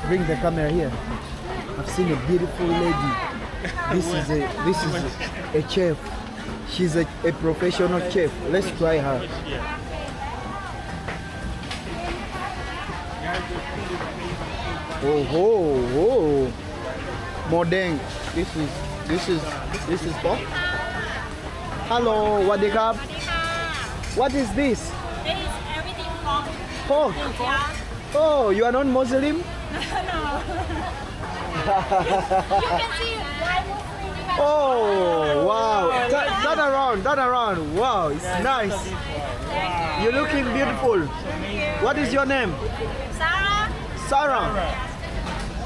Bring the camera here. I've seen a beautiful lady. This is a chef. She's a professional chef. Let's try her. Oh. Modeng. This is pork. Hello, Wadikap. What is this? It is everything pork. Pork. Yeah. Oh, you are not Muslim? No. You can see why Muslim. Oh, wow. Turn around. Wow, it's nice. You're looking beautiful. What is your name? Sarah? Sarah.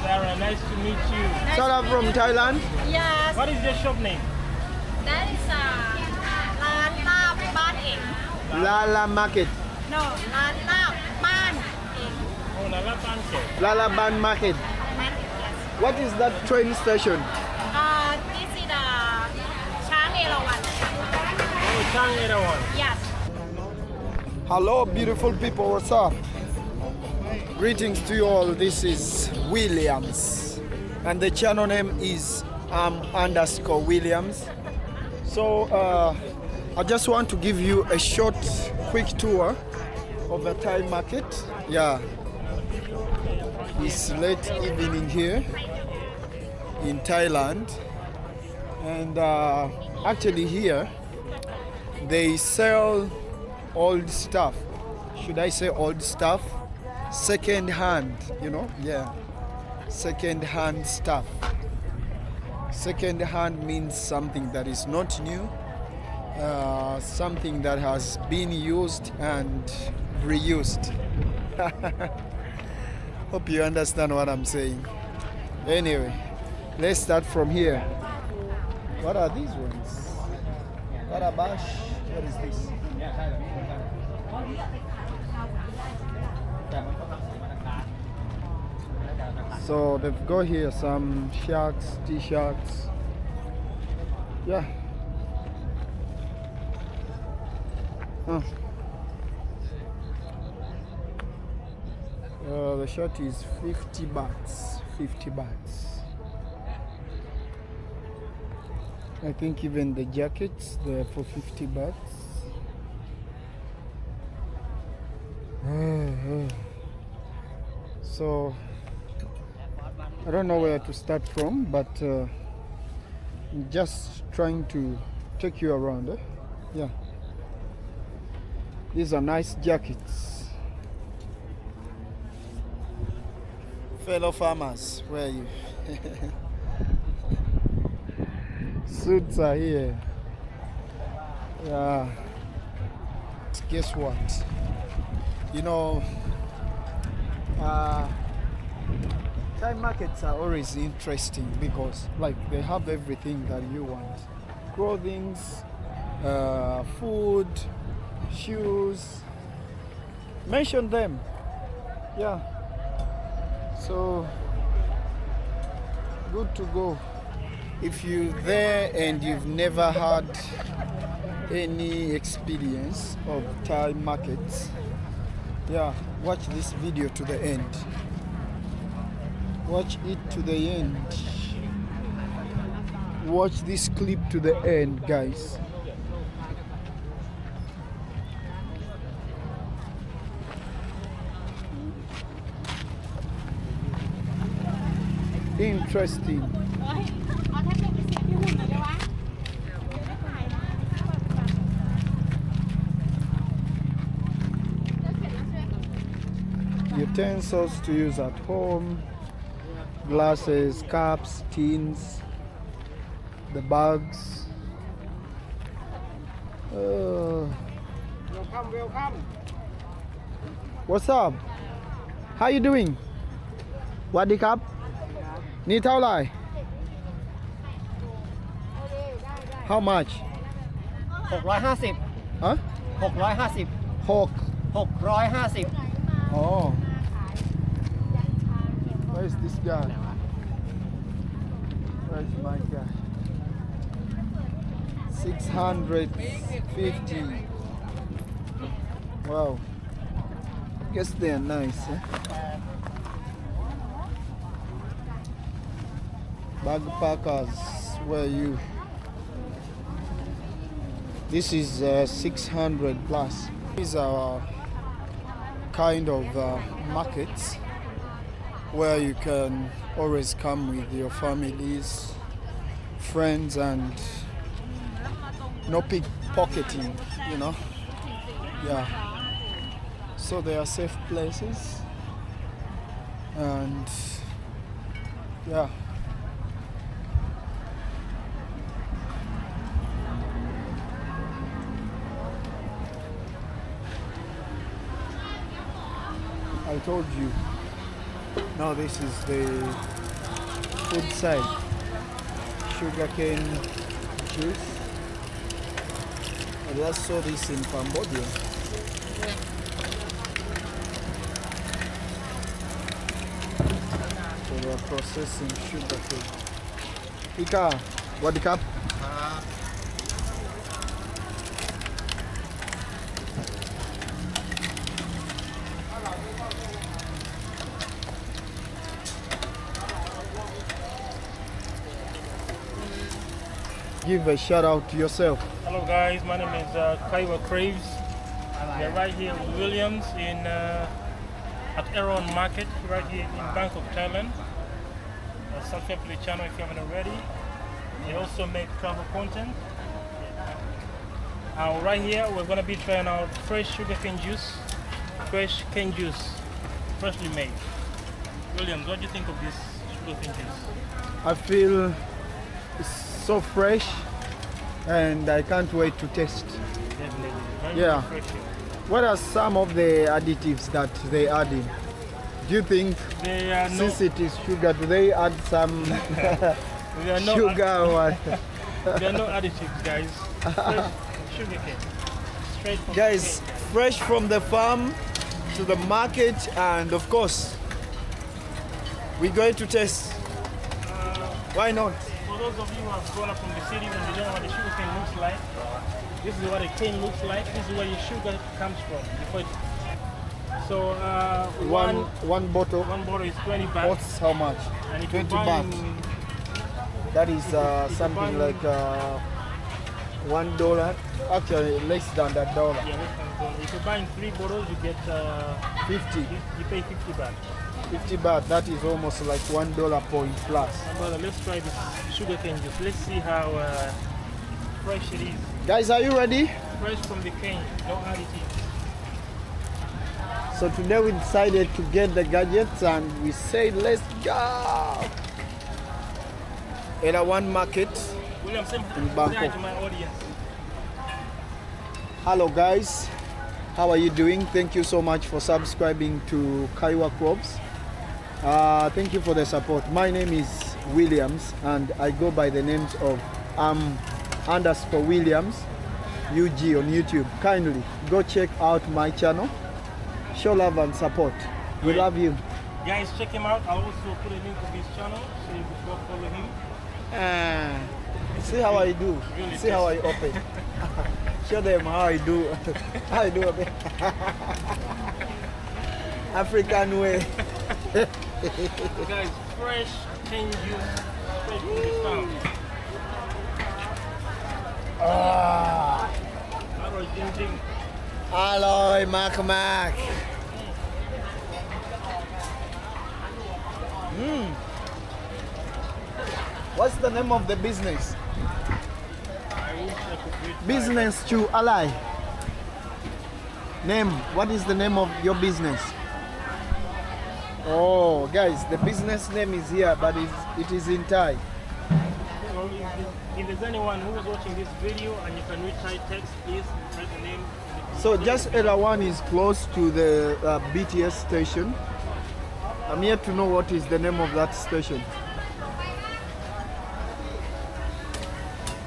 Sarah, nice to meet you. Sarah from Thailand. Yes. What is your shop name? That is Lan Lab Ban Eng. Lala Market. No, Lan Lab Ban Eng. Oh, Lala Pancake. Lala Ban Market. Yes. What is that train station? This is the Chang Erawan. Oh, Chang Erawan. Yes. Hello, beautiful people. What's up? Greetings to you all. This is Williams, and the channel name is _Williams. So I just want to give you a short, quick tour of the Thai market. Yeah, it's late evening here in Thailand, and actually here they sell old stuff. Should I say old stuff? Second hand, yeah, second hand stuff. Second hand means something that is not new, something that has been used and reused. Hope you understand what I'm saying. Anyway, let's start from here. What are these ones? Karabash. What is this? So they've got here some shirts, t-shirts. Yeah. The shirt is 50 bahts. 50 bahts. I think even the jackets, they're for 50 bahts. So I don't know where to start from, but I'm just trying to take you around. Yeah, these are nice jackets. Fellow farmers, where are you? Suits are here. Yeah. Guess what? Thai markets are always interesting because they have everything that you want. Clothing, food, shoes. Mention them. Yeah. So good to go. If you're there and you've never had any experience of Thai markets, yeah, watch this video to the end. Watch it to the end. Watch this clip to the end, guys. Interesting. Utensils to use at home, glasses, cups, tins, the bags. Welcome. What's up? How you doing? Wadikap? นี่เท่าไหร่ How much? 650 Huh? 650 6 650 Oh. Where is this guy? Where is my guy? 650. Wow. Guess they're nice, eh? Backpackers, where are you? This is 600 plus. These are kind of markets where you can always come with your families, friends, and no pickpocketing, you know. Yeah. So they are safe places, and yeah. I told you. Now this is the food side. Sugarcane juice. I last saw this in Cambodia. So they are processing sugarcane. Ika, what the cup? Give a shout out to yourself. Hello guys, my name is Kaiwa Craves. We're right here with Williams at Erawan Market, right here in Bangkok, Thailand. Subscribe to the channel if you haven't already. We also make travel content. Right here we're going to be trying out fresh sugarcane juice, freshly made. Williams, what do you think of this sugarcane juice? I feel it's so fresh and I can't wait to taste. Definitely. Very Yeah. refreshing. What are some of the additives that they add in? Do you think They are no, since it is sugar, do they add some there are no sugar or what? there are no additives, guys. Fresh sugarcane. Straight from Guys, the fresh from the farm to the market, and of course we're going to taste. Why not? For those of you who have grown up from the cities and you don't know what the sugarcane looks like, this is what a cane looks like. This is where your sugar comes from. So One bottle. one bottle is 20 baht. What's how much? And if 20 you're buying, baht. That is something buying- like $1. Actually, less than that dollar. Yeah, if you're buying 3 bottles, you get 50. you pay 50 baht. 50 baht. That is almost like $1 point plus. Brother, let's try this sugarcane juice. Let's see how fresh it is. Guys, are you ready? Fresh from the cane, no additives. So today we decided to get the gadgets and we said let's go. Erawan Market. William, say In hi Bangkok. to my audience. Hello guys, how are you doing? Thank you so much for subscribing to Kaiwa Crops. Thank you for the support. My name is Williams and I go by the names of _Williams UG on YouTube. Kindly go check out my channel. Show love and support. We Great. love you. Guys, check him out. I'll also put a link to his channel so you can go follow him. See how I do. Really See how I open. Show them how I do. How I do a bit. African way. So guys, fresh cane juice, fresh from the farm. Alright, ding ding. Aloy, Mac. What's the name of the business? I wish I could read Business to Ally. Name. What is the name of your business? Oh, guys, the business name is here, but it is in Thai. Well, if there's anyone who's watching this video and you can read Thai text, please write the name. So just Erawan is close to the BTS station. I'm here to know what is the name of that station.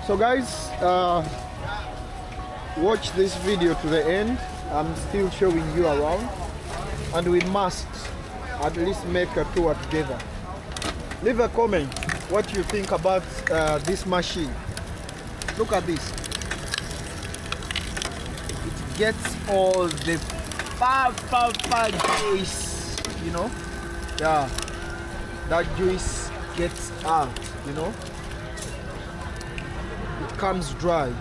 So guys, watch this video to the end. I'm still showing you around and we must at least make a tour together. Leave a comment what you think about this machine. Look at this. It gets all the far juice, you know. Yeah, that juice gets out, you know. It comes dry.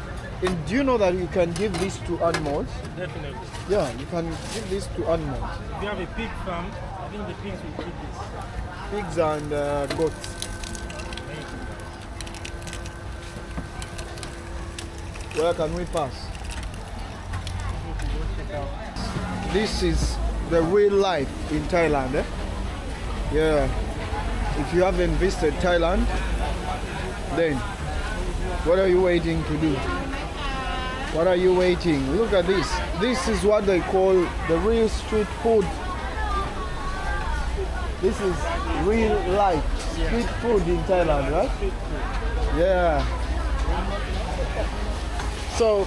And do you know that you can give this to animals? Definitely. Yeah, you can give this to animals. If you have a pig farm, I think the pigs will eat this. Pigs and goats. Where can we pass? This is the real life in Thailand. Yeah. If you haven't visited Thailand, then what are you waiting to do? What are you waiting? Look at this. This is what they call the real street food. This is real life street food in Thailand, right? Yeah. So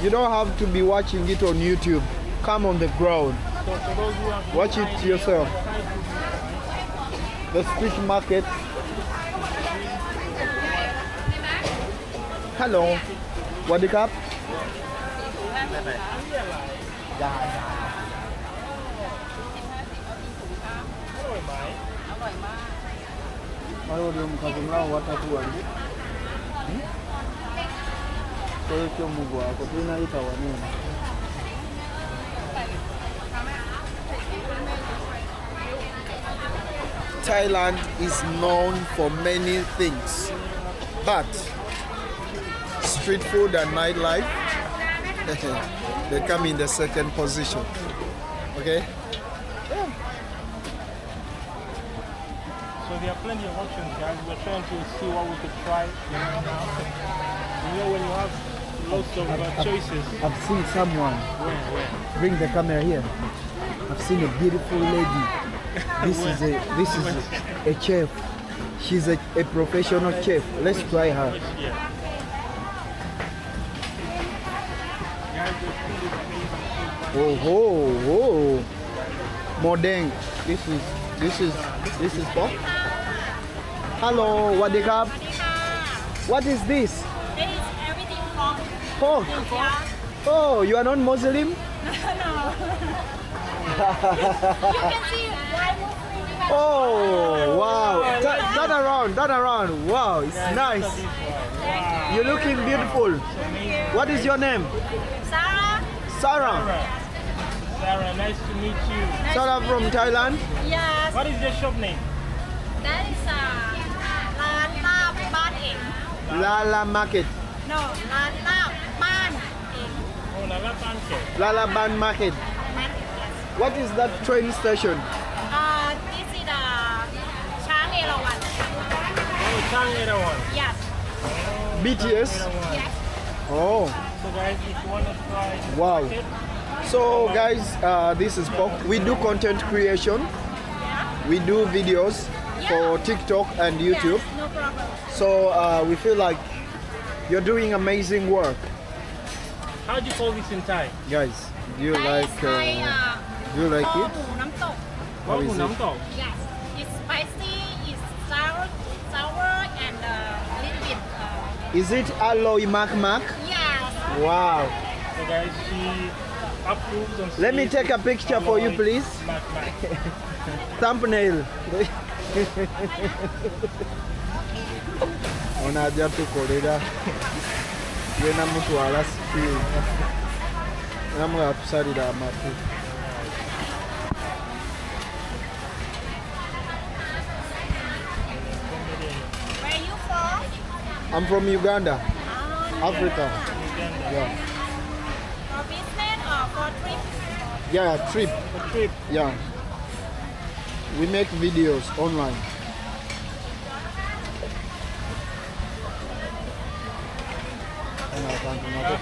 you don't have to be watching it on YouTube. Come on the ground. Watch it yourself. The street market. Hello. What is up? Tôi dùng khẩu súng lao quá ta thua đấy. Tôi kêu một quả của tôi này tàu này. Thailand is known for many things, but street food and nightlife they come in the second position. Okay. So there are plenty of options, guys. We're trying to see what we could try. You know, when you have lots of choices. I've seen someone bring the camera here. I've seen a beautiful lady. This is a chef. She's a professional chef. Let's try her. Yeah. Oh. Modeng. This is pork. Hello, what is up? What is this? It is everything pork. Pork. Yeah. Oh, you are not Muslim? No. You can see why Muslim. Oh, wow. Turn around. Wow, it's nice. You're looking beautiful. What is your name? Sarah. Sarah. Sarah, nice to meet you. Sarah from Thailand. Yes. What is your shop name? That is Lan Lap Ban Eng. Lala Market. No, Lan Lap Ban Eng. Oh, Nala Pancake. Lala Ban Market. Market, yes. What is that train station? This is Chang Erawan. Oh, Chang Erawan. Yes. BTS. Erawan. Yes. Oh, So guys, if you want to try wow. market, So guys, this is pork. We do content creation. Yeah. We do videos for TikTok and YouTube. Yes, no problem. So we feel like you're doing amazing work. how do you call this in Thai? Guys, do you That like is Thai, do you like kho it? hủ nắm tộc. How is Kopu it? Nam Tok. Yes. It's spicy, it's sour and a little bit. Is it aloy mak? Yes. Wow. So guys, she approves and Let me says take a picture for you, aloy please. mak. Thumbnail. Onaja tukolera yena mutwala sipiru namwe atusalira amatu. Where are you from? I'm from Uganda, Africa. Uganda. Yeah. For business or for trip? Yeah, trip. A trip. Yeah. We make videos online.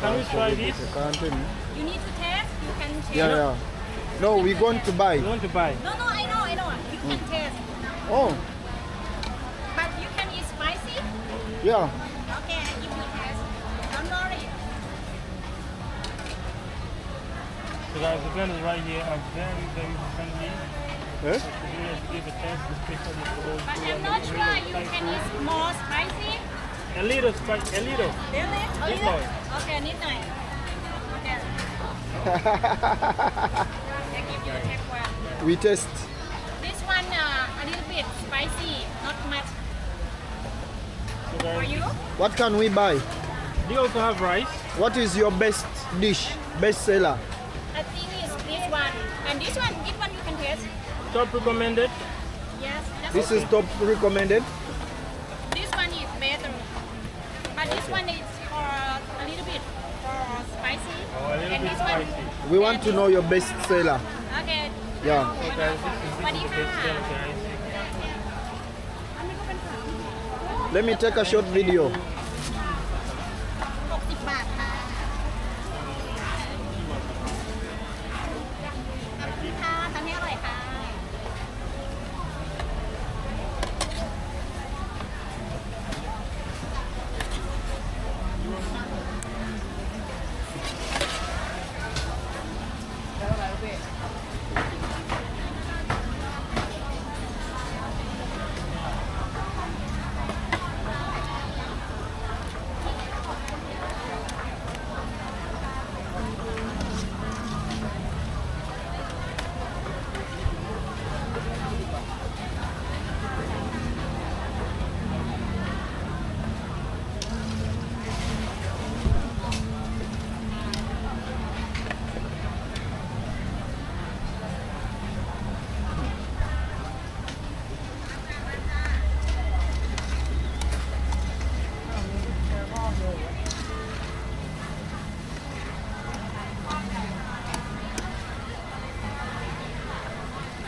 Can we try this? You need to taste. You can taste. Yeah. No, we're going to buy. You want to buy? No, I know. You can taste. Oh, But you can eat spicy. yeah. Okay, I give you taste. Don't worry. So guys, the vendors right here are very, very friendly. Eh? So we have to give a test, especially for those But who I'm are not not sure really you Thai can food. eat more spicy. A little spice, a little. Really? A Bit little? more. Okay, need nine. Okay. I give you take one. We test. This one a little bit spicy, not much. For you? What can we buy? Do you also have rice? What is your best dish, best seller? I think it's this one. And this one you can taste. Top recommended. Yes. This is top recommended. This one is better. But this one is for a little bit for spicy. Oh, a little and bit this one, spicy. We want to know your best seller. Okay. Yeah. Guys, this is the best seller, guys. Let me take a short video. 60 บาทค่ะขอบคุณค่ะทำให้อร่อยค่ะ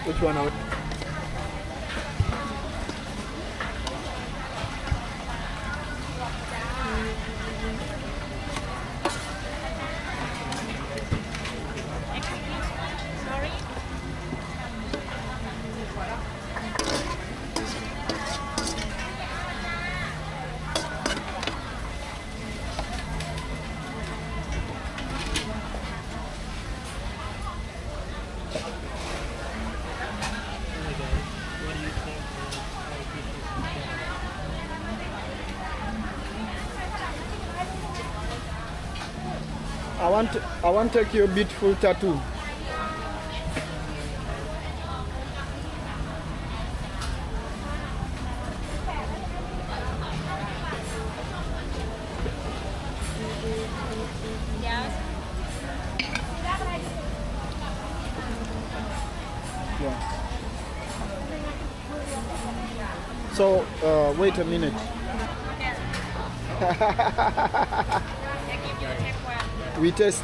Which one out? Sorry. What do you think? I want to take your beautiful tattoo. Yes. Yeah. So, wait a minute. Okay. I give you check one. We test.